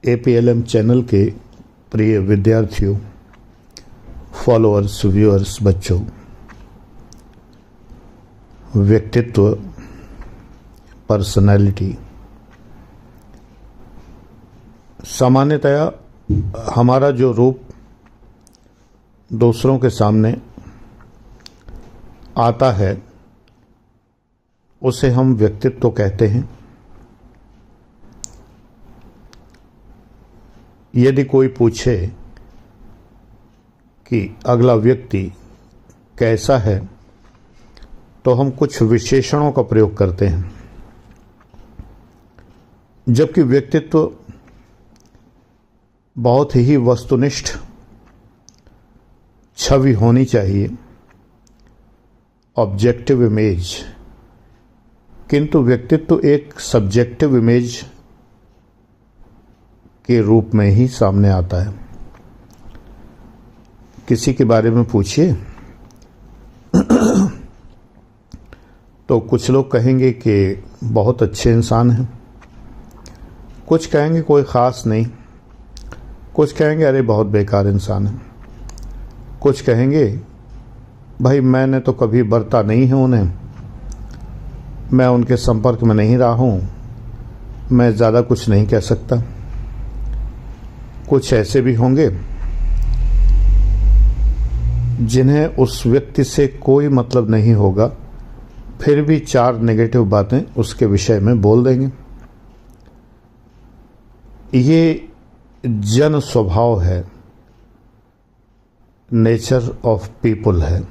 APLM channel के प्रिय विद्यार्थियों, फॉलोअर्स, व्यूअर्स, बच्चों, व्यक्तित्व, पर्सनैलिटी। सामान्यतया हमारा जो रूप दूसरों के सामने आता है उसे हम व्यक्तित्व कहते हैं। यदि कोई पूछे कि अगला व्यक्ति कैसा है तो हम कुछ विशेषणों का प्रयोग करते हैं, जबकि व्यक्तित्व बहुत ही वस्तुनिष्ठ छवि होनी चाहिए, ऑब्जेक्टिव इमेज। किंतु व्यक्तित्व एक सब्जेक्टिव इमेज के रूप में ही सामने आता है। किसी के बारे में पूछिए तो कुछ लोग कहेंगे कि बहुत अच्छे इंसान हैं, कुछ कहेंगे कोई ख़ास नहीं, कुछ कहेंगे अरे बहुत बेकार इंसान है, कुछ कहेंगे भाई मैंने तो कभी बरता नहीं है उन्हें, मैं उनके संपर्क में नहीं रहा हूँ, मैं ज़्यादा कुछ नहीं कह सकता। कुछ ऐसे भी होंगे जिन्हें उस व्यक्ति से कोई मतलब नहीं होगा, फिर भी 4 नेगेटिव बातें उसके विषय में बोल देंगे। ये जन स्वभाव है, नेचर ऑफ पीपल है।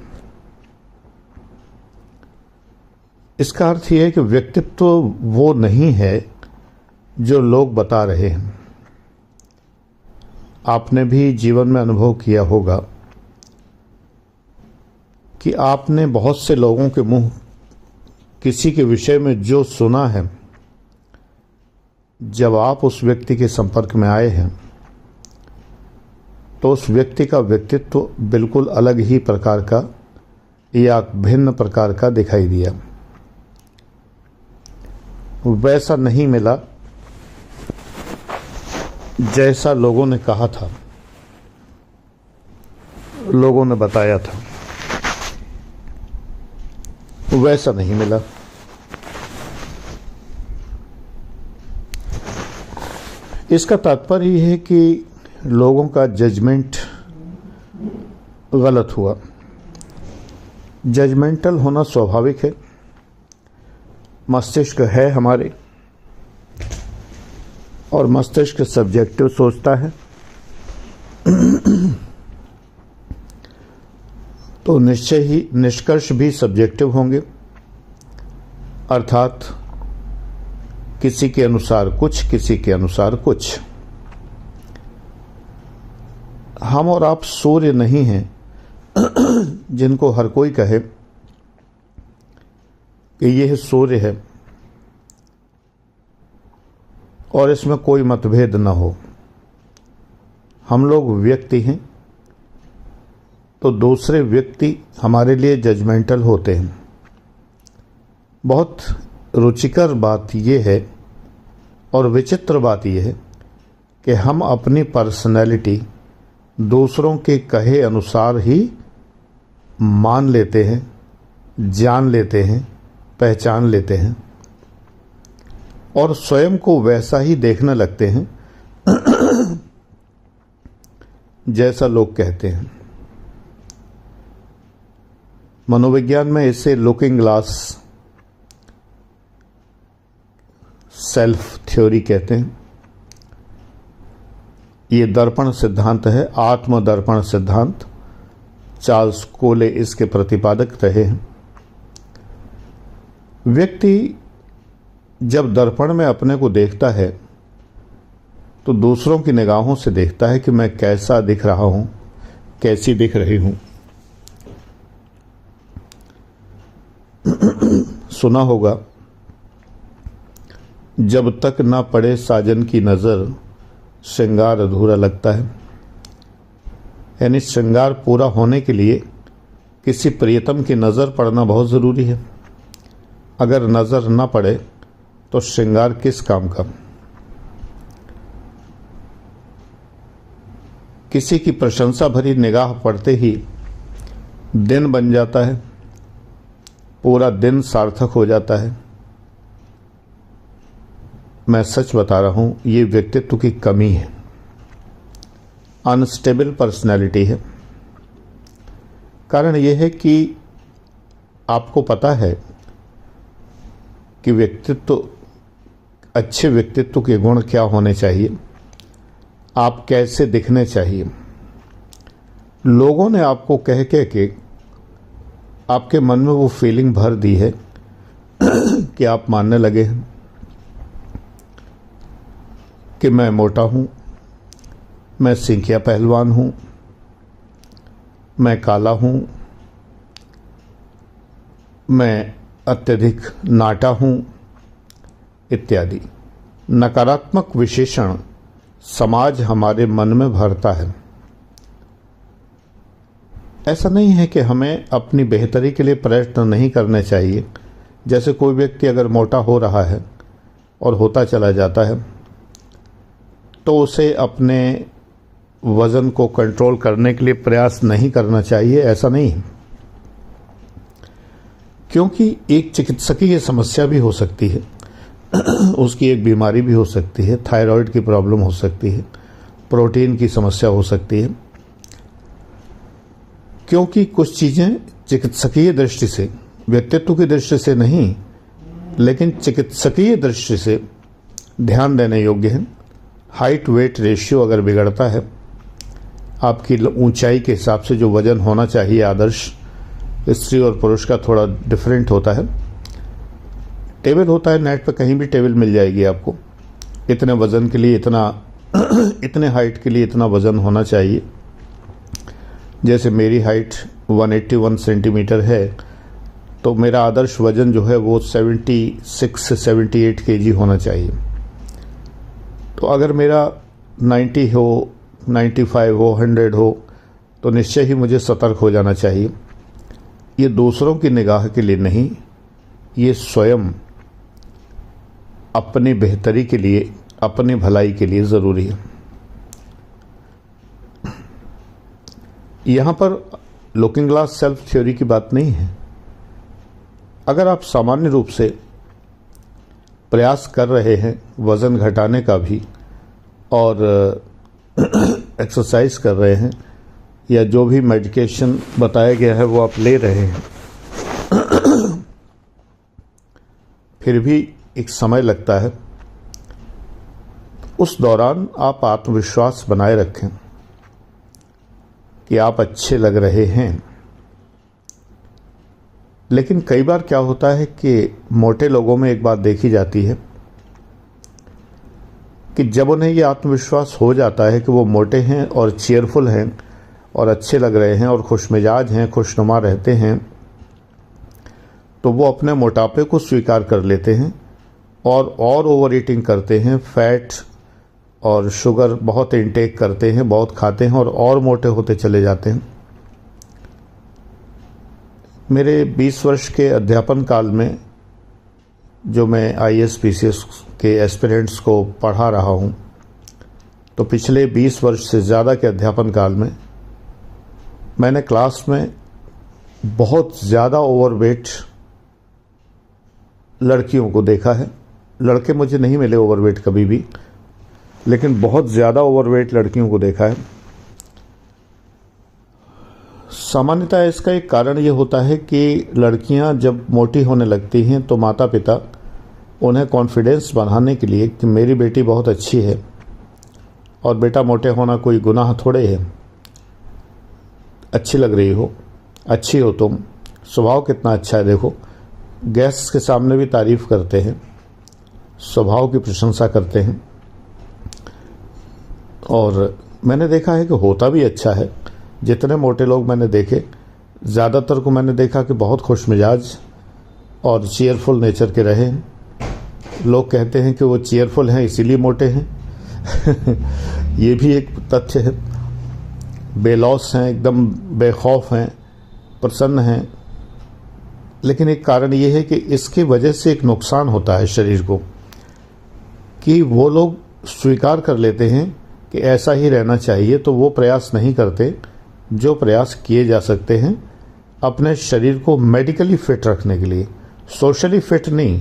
इसका अर्थ यह है कि व्यक्तित्व वो नहीं है जो लोग बता रहे हैं। आपने भी जीवन में अनुभव किया होगा कि आपने बहुत से लोगों के मुंह किसी के विषय में जो सुना है, जब आप उस व्यक्ति के संपर्क में आए हैं तो उस व्यक्ति का व्यक्तित्व बिल्कुल अलग ही प्रकार का या भिन्न प्रकार का दिखाई दिया। वैसा नहीं मिला जैसा लोगों ने कहा था, लोगों ने बताया था, वैसा नहीं मिला। इसका तात्पर्य यह है कि लोगों का जजमेंट गलत हुआ। जजमेंटल होना स्वाभाविक है, मस्तिष्क है हमारे, और मस्तिष्क सब्जेक्टिव सोचता है, तो निश्चय ही निष्कर्ष भी सब्जेक्टिव होंगे। अर्थात किसी के अनुसार कुछ, किसी के अनुसार कुछ। हम और आप सूर्य नहीं हैं जिनको हर कोई कहे कि यह सूर्य है और इसमें कोई मतभेद न हो। हम लोग व्यक्ति हैं, तो दूसरे व्यक्ति हमारे लिए जजमेंटल होते हैं। बहुत रुचिकर बात यह है और विचित्र बात यह है कि हम अपनी पर्सनैलिटी दूसरों के कहे अनुसार ही मान लेते हैं, जान लेते हैं, पहचान लेते हैं और स्वयं को वैसा ही देखने लगते हैं जैसा लोग कहते हैं। मनोविज्ञान में इसे लुकिंग ग्लास सेल्फ थ्योरी कहते हैं। ये दर्पण सिद्धांत है, आत्मदर्पण सिद्धांत। चार्ल्स कोले इसके प्रतिपादक रहे हैं। व्यक्ति जब दर्पण में अपने को देखता है तो दूसरों की निगाहों से देखता है कि मैं कैसा दिख रहा हूं, कैसी दिख रही हूं। सुना होगा, जब तक ना पड़े साजन की नजर श्रृंगार अधूरा लगता है। यानी श्रृंगार पूरा होने के लिए किसी प्रियतम की नजर पड़ना बहुत जरूरी है। अगर नजर न पड़े तो श्रृंगार किस काम का। किसी की प्रशंसा भरी निगाह पड़ते ही दिन बन जाता है, पूरा दिन सार्थक हो जाता है। मैं सच बता रहा हूं, ये व्यक्तित्व की कमी है, अनस्टेबल पर्सनैलिटी है। कारण यह है कि आपको पता है कि व्यक्तित्व, अच्छे व्यक्तित्व के गुण क्या होने चाहिए, आप कैसे दिखने चाहिए। लोगों ने आपको कह के आपके मन में वो फीलिंग भर दी है कि आप मानने लगे हैं कि मैं मोटा हूं, मैं सिंकिया पहलवान हूं, मैं काला हूं, मैं अत्यधिक नाटा हूं इत्यादि। नकारात्मक विशेषण समाज हमारे मन में भरता है। ऐसा नहीं है कि हमें अपनी बेहतरी के लिए प्रयत्न नहीं करने चाहिए। जैसे कोई व्यक्ति अगर मोटा हो रहा है और होता चला जाता है तो उसे अपने वज़न को कंट्रोल करने के लिए प्रयास नहीं करना चाहिए, ऐसा नहीं है। क्योंकि एक चिकित्सकीय समस्या भी हो सकती है, उसकी एक बीमारी भी हो सकती है, थायराइड की प्रॉब्लम हो सकती है, प्रोटीन की समस्या हो सकती है। क्योंकि कुछ चीज़ें चिकित्सकीय दृष्टि से, व्यक्तित्व की दृष्टि से नहीं, लेकिन चिकित्सकीय दृष्टि से ध्यान देने योग्य है। हाइट वेट रेशियो अगर बिगड़ता है, आपकी ऊंचाई के हिसाब से जो वजन होना चाहिए आदर्श, स्त्री और पुरुष का थोड़ा डिफरेंट होता है। टेबल होता है, नेट पे कहीं भी टेबल मिल जाएगी आपको, इतने वज़न के लिए इतना इतने हाइट के लिए इतना वज़न होना चाहिए। जैसे मेरी हाइट 181 सेंटीमीटर है, तो मेरा आदर्श वज़न जो है वो 76 से 78 केजी होना चाहिए। तो अगर मेरा 90 हो, 95 हो, 100 हो, तो निश्चय ही मुझे सतर्क हो जाना चाहिए। ये दूसरों की निगाह के लिए नहीं, ये स्वयं अपनी बेहतरी के लिए, अपनी भलाई के लिए ज़रूरी है। यहाँ पर लुकिंग ग्लास सेल्फ थ्योरी की बात नहीं है। अगर आप सामान्य रूप से प्रयास कर रहे हैं वज़न घटाने का भी और एक्सरसाइज कर रहे हैं, या जो भी मेडिकेशन बताया गया है वो आप ले रहे हैं, फिर भी एक समय लगता है, उस दौरान आप आत्मविश्वास बनाए रखें कि आप अच्छे लग रहे हैं। लेकिन कई बार क्या होता है कि मोटे लोगों में एक बात देखी जाती है कि जब उन्हें ये आत्मविश्वास हो जाता है कि वो मोटे हैं और चीयरफुल हैं और अच्छे लग रहे हैं और खुशमिजाज हैं, खुशनुमा रहते हैं, तो वो अपने मोटापे को स्वीकार कर लेते हैं और ओवर ईटिंग करते हैं, फैट और शुगर बहुत इंटेक करते हैं, बहुत खाते हैं और मोटे होते चले जाते हैं। मेरे 20 वर्ष के अध्यापन काल में जो मैं IAS PCS के एस्पिरेंट्स को पढ़ा रहा हूँ, तो पिछले 20 वर्ष से ज़्यादा के अध्यापन काल में मैंने क्लास में बहुत ज़्यादा ओवरवेट लड़कियों को देखा है। लड़के मुझे नहीं मिले ओवरवेट कभी भी, लेकिन बहुत ज़्यादा ओवरवेट लड़कियों को देखा है। सामान्यतः इसका एक कारण ये होता है कि लड़कियां जब मोटी होने लगती हैं तो माता पिता उन्हें कॉन्फिडेंस बढ़ाने के लिए कि मेरी बेटी बहुत अच्छी है और बेटा मोटे होना कोई गुनाह थोड़े है, अच्छी लग रही हो, अच्छी हो तुम, स्वभाव कितना अच्छा है, देखो, गेस्ट्स के सामने भी तारीफ़ करते हैं, स्वभाव की प्रशंसा करते हैं। और मैंने देखा है कि होता भी अच्छा है। जितने मोटे लोग मैंने देखे, ज़्यादातर को मैंने देखा कि बहुत खुशमिजाज और चीयरफुल नेचर के रहे हैं। लोग कहते हैं कि वो चीयरफुल हैं इसीलिए मोटे हैं ये भी एक तथ्य है। बेलौस हैं, एकदम बेखौफ हैं, प्रसन्न हैं। लेकिन एक कारण ये है कि इसकी वजह से एक नुकसान होता है शरीर को, कि वो लोग स्वीकार कर लेते हैं कि ऐसा ही रहना चाहिए, तो वो प्रयास नहीं करते जो प्रयास किए जा सकते हैं अपने शरीर को मेडिकली फिट रखने के लिए। सोशली फिट नहीं,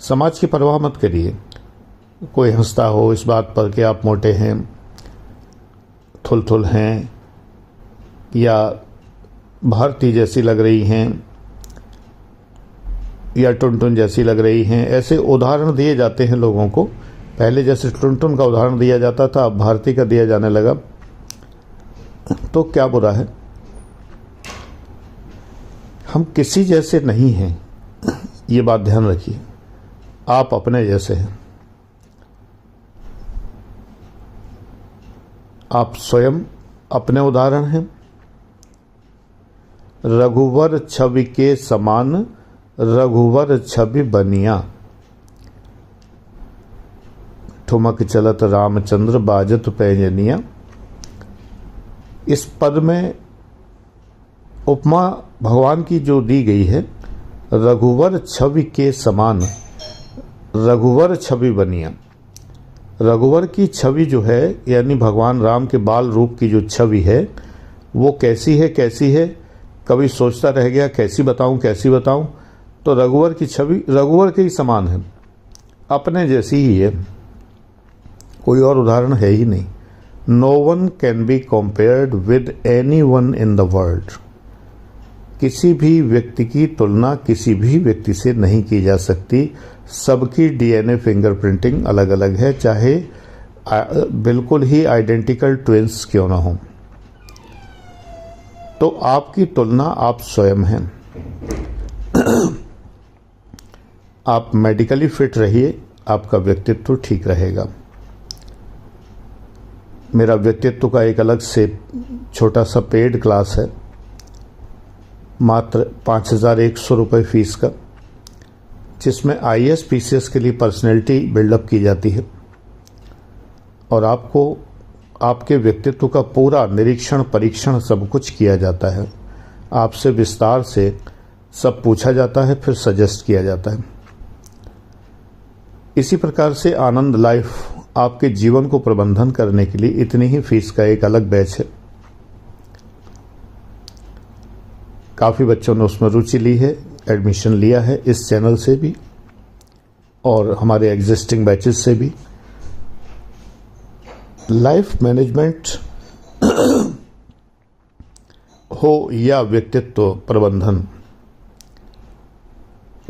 समाज की परवाह मत करिए। कोई हंसता हो इस बात पर कि आप मोटे हैं, थुल हैं, या भारती जैसी लग रही हैं, या टुनटुन जैसी लग रही हैं, ऐसे उदाहरण दिए जाते हैं लोगों को। पहले जैसे टुनटुन का उदाहरण दिया जाता था, अब भारती का दिया जाने लगा, तो क्या बुरा है? हम किसी जैसे नहीं हैं, ये बात ध्यान रखिए। आप अपने जैसे हैं। आप स्वयं अपने उदाहरण हैं। रघुवर छवि के समान रघुवर छवि बनिया, ठुमक चलत रामचंद्र बाजत पैंजनिया। इस पद में उपमा भगवान की जो दी गई है, रघुवर छवि के समान रघुवर छवि बनिया। रघुवर की छवि जो है, यानी भगवान राम के बाल रूप की जो छवि है, वो कैसी है? कभी सोचता रह गया कैसी बताऊं? तो रघुवर की छवि रघुवर के ही समान है, अपने जैसी ही है, कोई और उदाहरण है ही नहीं। No one can be compared with anyone in the world. किसी भी व्यक्ति की तुलना किसी भी व्यक्ति से नहीं की जा सकती। सबकी डीएनए फिंगरप्रिंटिंग अलग अलग है, चाहे बिल्कुल ही आइडेंटिकल ट्विंस क्यों ना हो। तो आपकी तुलना आप स्वयं हैं। आप मेडिकली फिट रहिए, आपका व्यक्तित्व ठीक रहेगा। मेरा व्यक्तित्व का एक अलग से छोटा सा पेड क्लास है, मात्र 5,100 रुपये फीस का, जिसमें IAS PCS के लिए पर्सनैलिटी बिल्डअप की जाती है और आपको आपके व्यक्तित्व का पूरा निरीक्षण, परीक्षण सब कुछ किया जाता है। आपसे विस्तार से सब पूछा जाता है, फिर सजेस्ट किया जाता है। इसी प्रकार से आनंद लाइफ आपके जीवन को प्रबंधन करने के लिए इतनी ही फीस का एक अलग बैच है। काफ़ी बच्चों ने उसमें रुचि ली है, एडमिशन लिया है, इस चैनल से भी और हमारे एग्जिस्टिंग बैचेस से भी। लाइफ मैनेजमेंट हो या व्यक्तित्व प्रबंधन,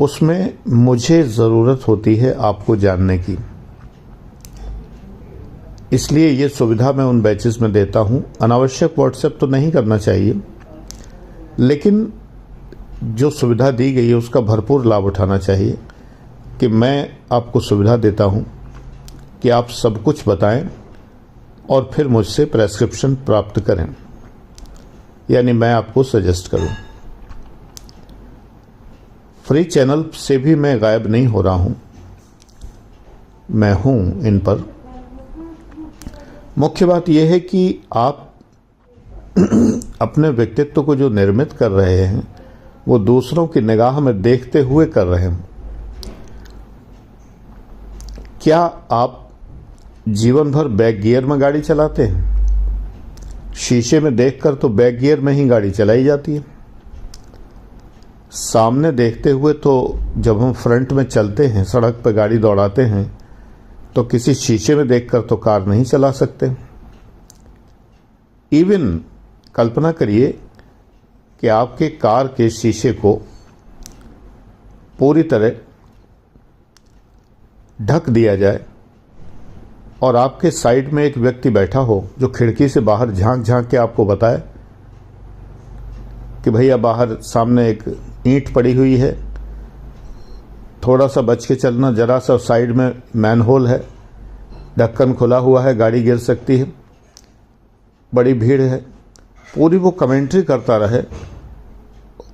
उसमें मुझे ज़रूरत होती है आपको जानने की। इसलिए ये सुविधा मैं उन बैचेस में देता हूं। अनावश्यक व्हाट्सएप तो नहीं करना चाहिए, लेकिन जो सुविधा दी गई है उसका भरपूर लाभ उठाना चाहिए कि मैं आपको सुविधा देता हूं कि आप सब कुछ बताएं और फिर मुझसे प्रेस्क्रिप्शन प्राप्त करें, यानी मैं आपको सजेस्ट करूं। फ्री चैनल से भी मैं गायब नहीं हो रहा हूं, मैं हूं इन पर। मुख्य बात यह है कि आप अपने व्यक्तित्व को जो निर्मित कर रहे हैं वो दूसरों की निगाह में देखते हुए कर रहे हैं। क्या आप जीवन भर बैक गियर में गाड़ी चलाते हैं? शीशे में देखकर तो बैक गियर में ही गाड़ी चलाई जाती है। सामने देखते हुए तो जब हम फ्रंट में चलते हैं, सड़क पर गाड़ी दौड़ाते हैं, तो किसी शीशे में देखकर तो कार नहीं चला सकते। इवन कल्पना करिए कि आपके कार के शीशे को पूरी तरह ढक दिया जाए और आपके साइड में एक व्यक्ति बैठा हो जो खिड़की से बाहर झांक झांक के आपको बताए कि भैया बाहर सामने एक ईंट पड़ी हुई है, थोड़ा सा बच के चलना, जरा सा साइड में मैनहोल है, ढक्कन खुला हुआ है, गाड़ी गिर सकती है, बड़ी भीड़ है, पूरी वो कमेंट्री करता रहे,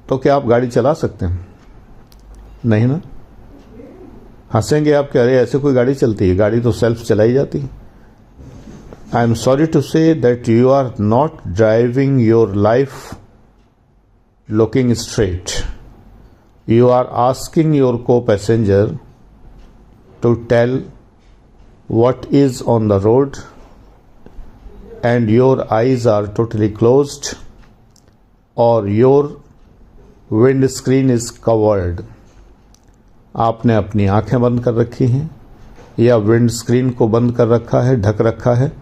तो क्या आप गाड़ी चला सकते हैं? नहीं ना। हंसेंगे आप कि अरे ऐसे कोई गाड़ी चलती है, गाड़ी तो सेल्फ चलाई जाती है। I am sorry to say that you are not driving your life looking straight. You are asking your co-passenger to tell what is on the road and your eyes are totally closed or your windscreen is covered, आपने अपनी आंखें बंद कर रखी हैं या windscreen को बंद कर रखा है, ढक रखा है,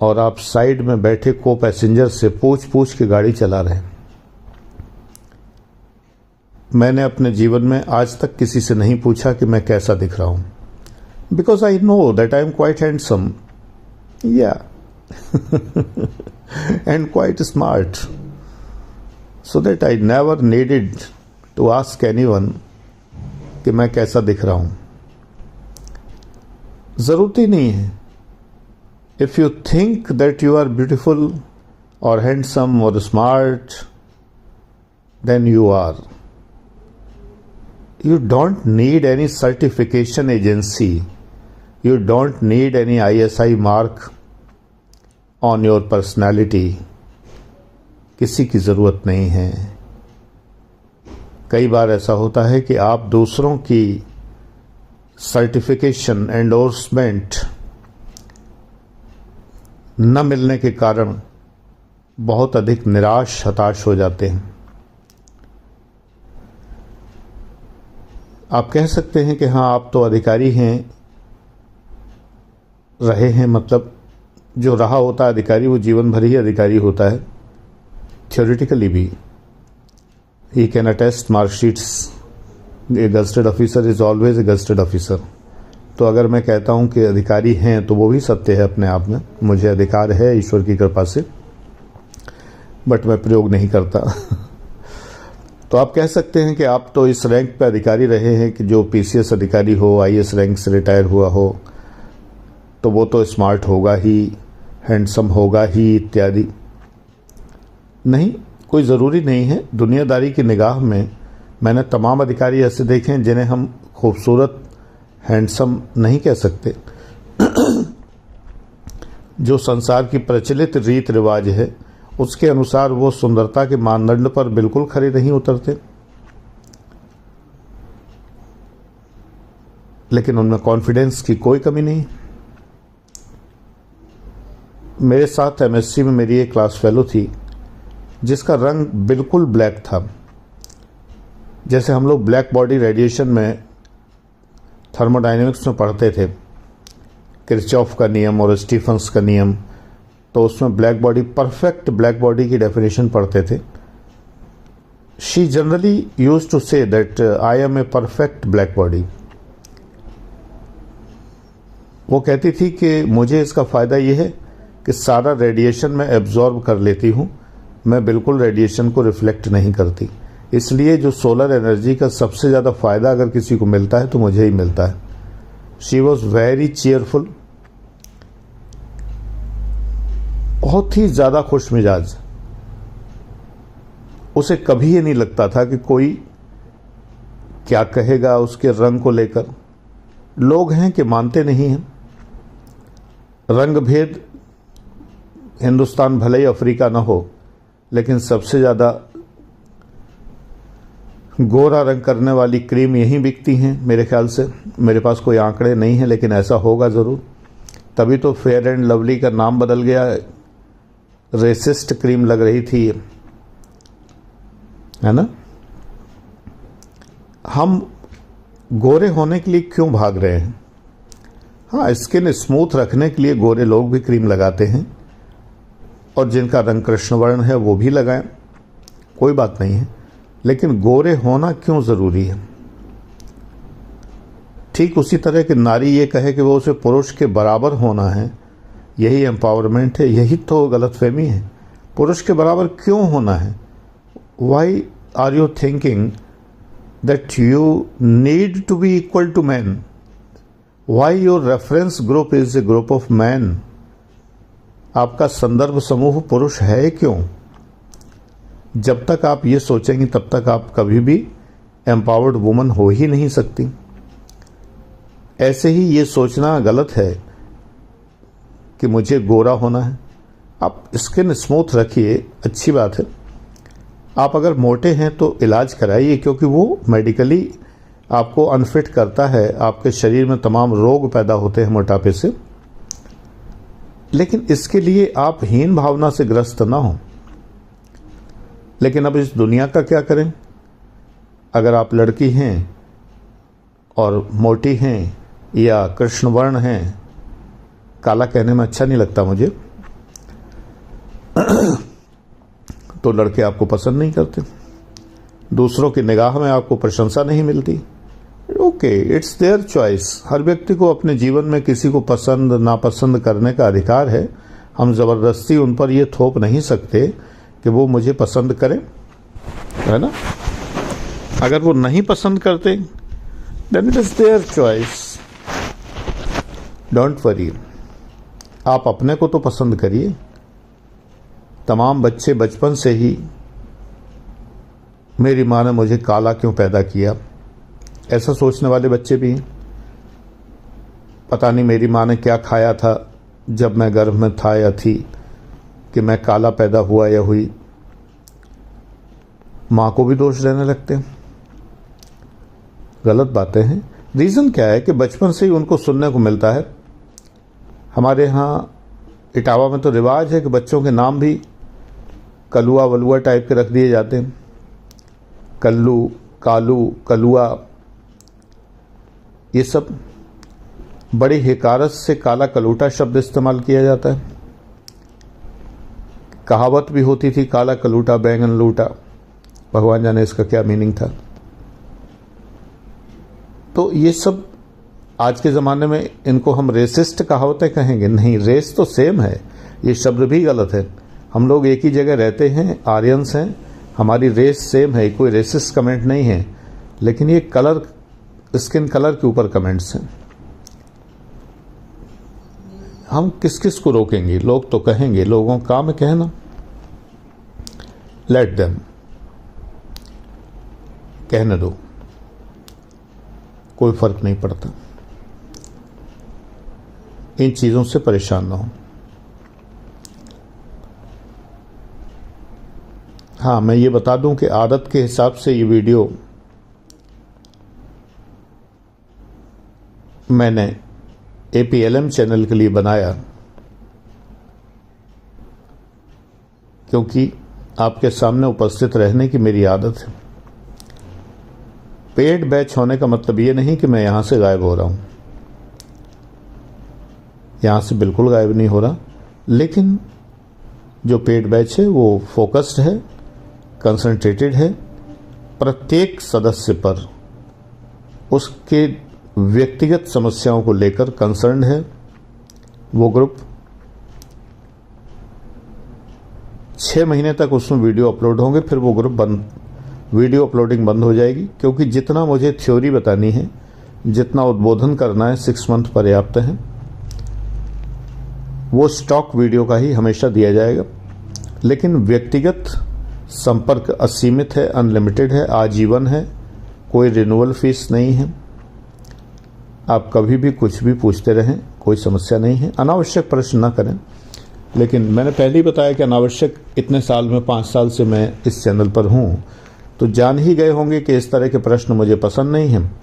और आप साइड में बैठे को पैसेंजर से पूछ पूछ के गाड़ी चला रहे हैं। मैंने अपने जीवन में आज तक किसी से नहीं पूछा कि मैं कैसा दिख रहा हूं, because I know that I am quite handsome, या and quite smart, so that I never needed to ask anyone कि मैं कैसा दिख रहा हूं। जरूरत ही नहीं है। If you think that you are beautiful और हैंडसम और smart, then you are. You don't need any certification agency. You don't need any ISI mark on your personality. किसी की ज़रूरत नहीं है। कई बार ऐसा होता है कि आप दूसरों की सर्टिफिकेशन, एंडोर्समेंट न मिलने के कारण बहुत अधिक निराश, हताश हो जाते हैं। आप कह सकते हैं कि हाँ, आप तो अधिकारी हैं, रहे हैं, मतलब जो रहा होता है अधिकारी वो जीवन भर ही अधिकारी होता है। थ्योरेटिकली भी he can attest marksheets, A gazetted officer is always a gazetted officer. तो अगर मैं कहता हूं कि अधिकारी हैं तो वो भी सत्य है अपने आप में। मुझे अधिकार है ईश्वर की कृपा से, बट मैं प्रयोग नहीं करता। तो आप कह सकते हैं कि आप तो इस रैंक पे अधिकारी रहे हैं कि जो पीसीएस अधिकारी हो, आईएएस रैंक से रिटायर हुआ हो, तो वो तो स्मार्ट होगा ही, हैंडसम होगा ही, इत्यादि। नहीं, कोई ज़रूरी नहीं है। दुनियादारी की निगाह में मैंने तमाम अधिकारी ऐसे देखे हैं जिन्हें हम खूबसूरत, हैंडसम नहीं कह सकते। जो संसार की प्रचलित रीत रिवाज है उसके अनुसार वो सुंदरता के मानदंड पर बिल्कुल खरे नहीं उतरते, लेकिन उनमें कॉन्फिडेंस की कोई कमी नहीं। मेरे साथ एमएससी में मेरी एक क्लास फेलो थी जिसका रंग बिल्कुल ब्लैक था। जैसे हम लोग ब्लैक बॉडी रेडिएशन में थर्मोडायनेमिक्स में पढ़ते थे, किरचॉफ का नियम और स्टीफंस का नियम, तो उसमें black body, perfect black body की डेफिनेशन पढ़ते थे। She generally use to say that I am a perfect black body. वो कहती थी कि मुझे इसका फ़ायदा ये है कि सारा रेडिएशन मैं एब्जॉर्ब कर लेती हूँ, मैं बिल्कुल रेडिएशन को रिफ्लेक्ट नहीं करती। इसलिए जो सोलर एनर्जी का सबसे ज़्यादा फ़ायदा अगर किसी को मिलता है तो मुझे ही मिलता है। शी वॉज वेरी चीयरफुल, बहुत ही ज़्यादा खुश मिजाज। उसे कभी ये नहीं लगता था कि कोई क्या कहेगा उसके रंग को लेकर। लोग हैं कि मानते नहीं हैं। रंग भेद हिंदुस्तान भले ही अफ्रीका ना हो, लेकिन सबसे ज़्यादा गोरा रंग करने वाली क्रीम यहीं बिकती हैं मेरे ख्याल से। मेरे पास कोई आंकड़े नहीं है, लेकिन ऐसा होगा ज़रूर। तभी तो फेयर एंड लवली का नाम बदल गया, रेसिस्ट क्रीम लग रही थी, है ना। हम गोरे होने के लिए क्यों भाग रहे हैं? हाँ, स्किन स्मूथ रखने के लिए गोरे लोग भी क्रीम लगाते हैं, और जिनका रंग कृष्ण वर्ण है वो भी लगाएं, कोई बात नहीं है। लेकिन गोरे होना क्यों ज़रूरी है? ठीक उसी तरह कि नारी ये कहे कि वो उसे पुरुष के बराबर होना है, यही एम्पावरमेंट है, यही तो गलतफहमी है। पुरुष के बराबर क्यों होना है? Why are you thinking that you need to be equal to man? Why your reference group is a group of man? आपका संदर्भ समूह पुरुष है क्यों? जब तक आप ये सोचेंगे तब तक आप कभी भी एम्पावर्ड वुमन हो ही नहीं सकती। ऐसे ही ये सोचना गलत है कि मुझे गोरा होना है। आप स्किन स्मूथ रखिए, अच्छी बात है। आप अगर मोटे हैं तो इलाज कराइए, क्योंकि वो मेडिकली आपको अनफिट करता है। आपके शरीर में तमाम रोग पैदा होते हैं मोटापे से। लेकिन इसके लिए आप हीन भावना से ग्रस्त ना हो। लेकिन अब इस दुनिया का क्या करें? अगर आप लड़की हैं और मोटी हैं या कृष्ण वर्ण हैं, काला कहने में अच्छा नहीं लगता मुझे, तो लड़के आपको पसंद नहीं करते, दूसरों की निगाह में आपको प्रशंसा नहीं मिलती। Okay, it's their choice. हर व्यक्ति को अपने जीवन में किसी को पसंद नापसंद करने का अधिकार है। हम ज़बरदस्ती उन पर यह थोप नहीं सकते कि वो मुझे पसंद करें, है ना। अगर वो नहीं पसंद करते, then it is their choice, don't worry. आप अपने को तो पसंद करिए। तमाम बच्चे बचपन से ही मेरी माँ ने मुझे काला क्यों पैदा किया, ऐसा सोचने वाले बच्चे भी हैं। पता नहीं मेरी माँ ने क्या खाया था जब मैं गर्भ में था या थी कि मैं काला पैदा हुआ या हुई। माँ को भी दोष देने लगते हैं। गलत बातें हैं। रीज़न क्या है कि बचपन से ही उनको सुनने को मिलता है। हमारे यहाँ इटावा में तो रिवाज है कि बच्चों के नाम भी कलुआ वलुआ टाइप के रख दिए जाते हैं। कल्लू, कालू, कलुआ, ये सब बड़ी हिकारत से काला कलूटा शब्द इस्तेमाल किया जाता है। कहावत भी होती थी, काला कलूटा बैंगन लूटा। भगवान जाने इसका क्या मीनिंग था। तो ये सब आज के ज़माने में इनको हम रेसिस्ट कहावतें कहेंगे? नहीं, रेस तो सेम है, ये शब्द भी गलत है। हम लोग एक ही जगह रहते हैं, आर्यंस हैं, हमारी रेस सेम है, कोई रेसिस्ट कमेंट नहीं है। लेकिन ये कलर, स्किन कलर के ऊपर कमेंट्स हैं। हम किस किस को रोकेंगे? लोग तो कहेंगे, लोगों का काम है कहना। लेट देम, कहने दो, कोई फर्क नहीं पड़ता। इन चीजों से परेशान ना हो। हाँ, मैं ये बता दूं कि आदत के हिसाब से ये वीडियो मैंने APLM चैनल के लिए बनाया, क्योंकि आपके सामने उपस्थित रहने की मेरी आदत है। पेड बैच होने का मतलब ये नहीं कि मैं यहां से गायब हो रहा हूं, यहां से बिल्कुल गायब नहीं हो रहा। लेकिन जो पेड बैच है वो फोकस्ड है, कंसंट्रेटेड है, प्रत्येक सदस्य पर उसके व्यक्तिगत समस्याओं को लेकर कंसर्न है। वो ग्रुप 6 महीने तक उसमें वीडियो अपलोड होंगे, फिर वो ग्रुप वीडियो अपलोडिंग बंद हो जाएगी। क्योंकि जितना मुझे थ्योरी बतानी है, जितना उद्बोधन करना है, 6 मंथ पर्याप्त है। वो स्टॉक वीडियो का ही हमेशा दिया जाएगा। लेकिन व्यक्तिगत संपर्क असीमित है, अनलिमिटेड है, आजीवन है, कोई रिन्यूअल फीस नहीं है। आप कभी भी कुछ भी पूछते रहें, कोई समस्या नहीं है। अनावश्यक प्रश्न ना करें। लेकिन मैंने पहले ही बताया कि अनावश्यक, इतने साल में 5 साल से मैं इस चैनल पर हूँ, तो जान ही गए होंगे कि इस तरह के प्रश्न मुझे पसंद नहीं हैं।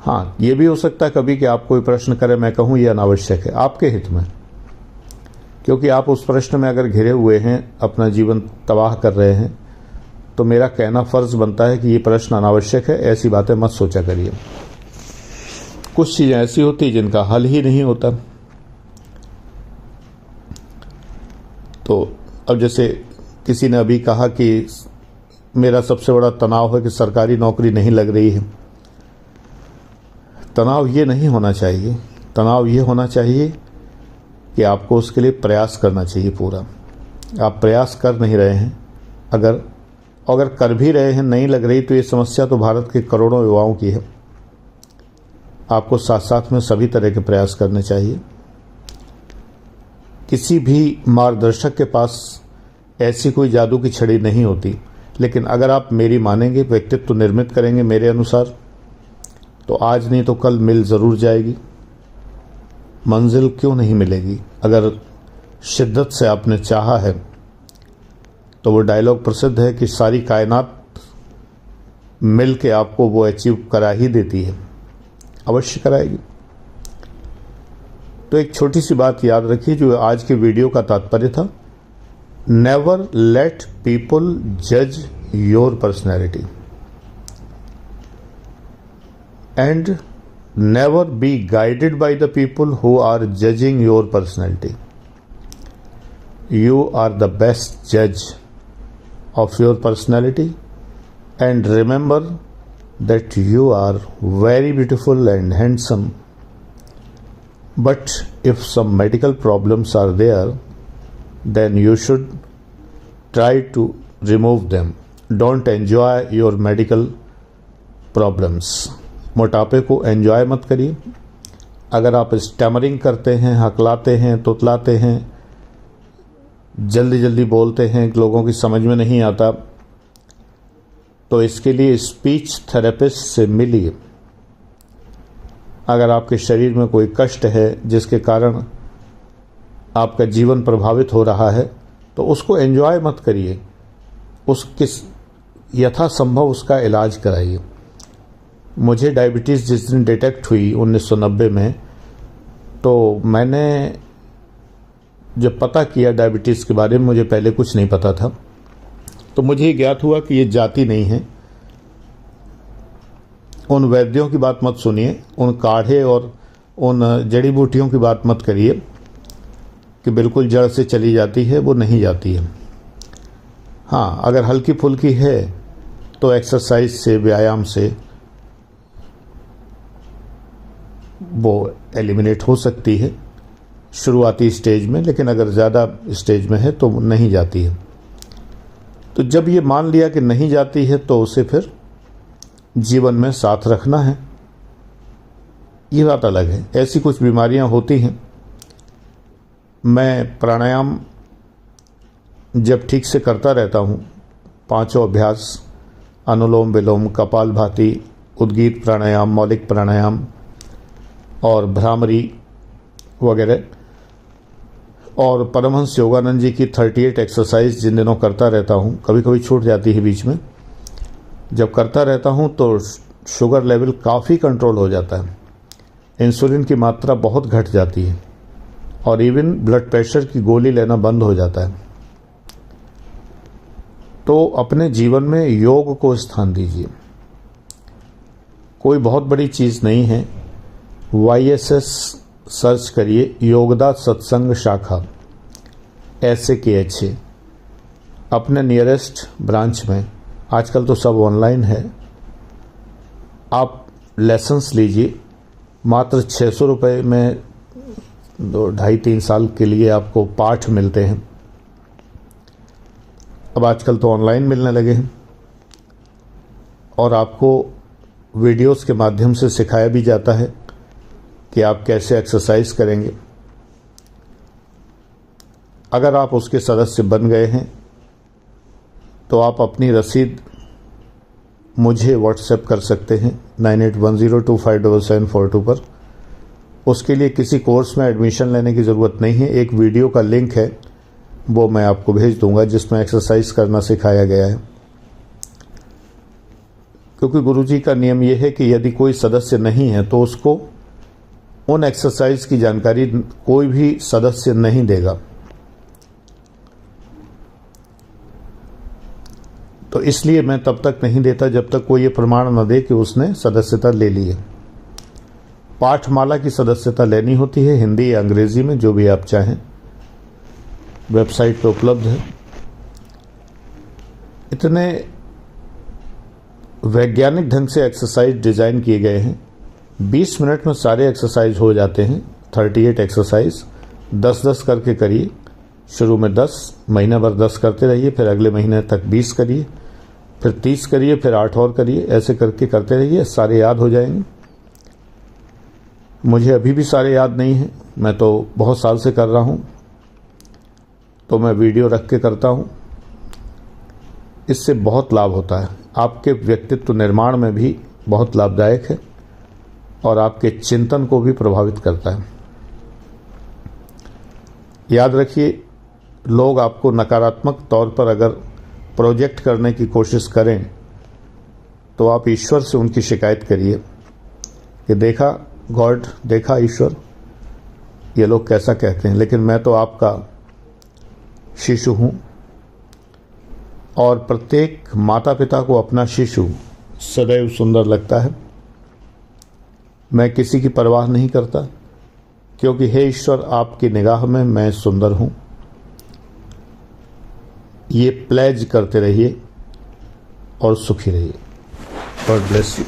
हाँ, ये भी हो सकता है कभी कि आप कोई प्रश्न करें, मैं कहूँ ये अनावश्यक है, आपके हित में, क्योंकि आप उस प्रश्न में अगर घिरे हुए हैं, अपना जीवन तबाह कर रहे हैं, तो मेरा कहना फर्ज बनता है कि ये प्रश्न अनावश्यक है, ऐसी बातें मत सोचा करिए। कुछ चीज़ें ऐसी होती जिनका हल ही नहीं होता। तो अब जैसे किसी ने अभी कहा कि मेरा सबसे बड़ा तनाव है कि सरकारी नौकरी नहीं लग रही है। तनाव ये नहीं होना चाहिए। तनाव ये होना चाहिए कि आपको उसके लिए प्रयास करना चाहिए पूरा। आप प्रयास कर नहीं रहे हैं। अगर कर भी रहे हैं, नहीं लग रही, तो ये समस्या तो भारत के करोड़ों युवाओं की है। आपको साथ साथ में सभी तरह के प्रयास करने चाहिए। किसी भी मार्गदर्शक के पास ऐसी कोई जादू की छड़ी नहीं होती। लेकिन अगर आप मेरी मानेंगे, व्यक्तित्व निर्मित करेंगे मेरे अनुसार, तो आज नहीं तो कल मिल ज़रूर जाएगी। मंजिल क्यों नहीं मिलेगी? अगर शिद्दत से आपने चाहा है तो वो डायलॉग प्रसिद्ध है कि सारी कायनात मिल के आपको वो अचीव करा ही देती है, अवश्य कराएगी। तो एक छोटी सी बात याद रखिए जो आज के वीडियो का तात्पर्य था, नेवर लेट पीपल जज your personality and never be guided by the people who are judging your personality. You are the best judge of your personality, and remember that you are very beautiful and handsome. But if some medical problems are there, then you should try to remove them. Don't enjoy your medical problems. मोटापे को enjoy मत करिए। अगर आप stammering करते हैं, हकलाते हैं, तुतलाते हैं, जल्दी जल्दी बोलते हैं, लोगों की समझ में नहीं आता, तो इसके लिए स्पीच थेरेपिस्ट से मिलिए। अगर आपके शरीर में कोई कष्ट है जिसके कारण आपका जीवन प्रभावित हो रहा है, तो उसको एंजॉय मत करिए, यथासंभव उसका इलाज कराइए। मुझे डायबिटीज़ जिस दिन डिटेक्ट हुई 1990 में, तो मैंने जब पता किया डायबिटीज़ के बारे में, मुझे पहले कुछ नहीं पता था, तो मुझे ज्ञात हुआ कि ये जाति नहीं है। उन वैद्यों की बात मत सुनिए, उन काढ़े और उन जड़ी बूटियों की बात मत करिए कि बिल्कुल जड़ से चली जाती है, वो नहीं जाती है। हाँ, अगर हल्की फुल्की है तो एक्सरसाइज से, व्यायाम से वो एलिमिनेट हो सकती है शुरुआती स्टेज में, लेकिन अगर ज़्यादा स्टेज में है तो नहीं जाती है। तो जब ये मान लिया कि नहीं जाती है तो उसे फिर जीवन में साथ रखना है, ये बात अलग है। ऐसी कुछ बीमारियां होती हैं। मैं प्राणायाम जब ठीक से करता रहता हूँ, 5 अभ्यास, अनुलोम विलोम, कपालभाति, उद्गीत प्राणायाम, मौलिक प्राणायाम और भ्रामरी वगैरह, और परमहंस योगानंद जी की 38 एक्सरसाइज जिन दिनों करता रहता हूँ, कभी कभी छूट जाती है बीच में, जब करता रहता हूँ तो शुगर लेवल काफ़ी कंट्रोल हो जाता है, इंसुलिन की मात्रा बहुत घट जाती है और इवन ब्लड प्रेशर की गोली लेना बंद हो जाता है। तो अपने जीवन में योग को स्थान दीजिए। कोई बहुत बड़ी चीज़ नहीं है। YSS सर्च करिए, योगदा सत्संग शाखा, SAKHA, अपने नियरेस्ट ब्रांच में। आजकल तो सब ऑनलाइन है, आप लेसन्स लीजिए। मात्र 600 रुपये में 2-2.5-3 साल के लिए आपको पाठ मिलते हैं। अब आजकल तो ऑनलाइन मिलने लगे हैं और आपको वीडियोस के माध्यम से सिखाया भी जाता है कि आप कैसे एक्सरसाइज करेंगे। अगर आप उसके सदस्य बन गए हैं तो आप अपनी रसीद मुझे व्हाट्सएप कर सकते हैं 9810257742 पर। उसके लिए किसी कोर्स में एडमिशन लेने की ज़रूरत नहीं है। एक वीडियो का लिंक है, वो मैं आपको भेज दूंगा जिसमें एक्सरसाइज करना सिखाया गया है। क्योंकि गुरुजी का नियम यह है कि यदि कोई सदस्य नहीं है तो उसको उन एक्सरसाइज की जानकारी कोई भी सदस्य नहीं देगा। तो इसलिए मैं तब तक नहीं देता जब तक कोई ये प्रमाण न दे कि उसने सदस्यता ले ली है। पाठमाला की सदस्यता लेनी होती है, हिंदी या अंग्रेजी में, जो भी आप चाहें, वेबसाइट पे उपलब्ध है। इतने वैज्ञानिक ढंग से एक्सरसाइज डिज़ाइन किए गए हैं। 20 मिनट में सारे एक्सरसाइज हो जाते हैं। 38 एक्सरसाइज 10-10 करके करिए। शुरू में 10, महीने भर 10 करते रहिए, फिर अगले महीने तक 20 करिए, फिर 30 करिए, फिर 8 और करिए। ऐसे करके करते रहिए, सारे याद हो जाएंगे। मुझे अभी भी सारे याद नहीं हैं, मैं तो बहुत साल से कर रहा हूँ, तो मैं वीडियो रख के करता हूँ। इससे बहुत लाभ होता है, आपके व्यक्तित्व निर्माण में भी बहुत लाभदायक है और आपके चिंतन को भी प्रभावित करता है। याद रखिए, लोग आपको नकारात्मक तौर पर अगर प्रोजेक्ट करने की कोशिश करें तो आप ईश्वर से उनकी शिकायत करिए कि देखा गॉड, देखा ईश्वर, ये लोग कैसा कहते हैं, लेकिन मैं तो आपका शिशु हूँ और प्रत्येक माता पिता को अपना शिशु सदैव सुंदर लगता है। मैं किसी की परवाह नहीं करता, क्योंकि हे ईश्वर, आपकी निगाह में मैं सुंदर हूँ। ये प्लेज करते रहिए और सुखी रहिए। God bless you.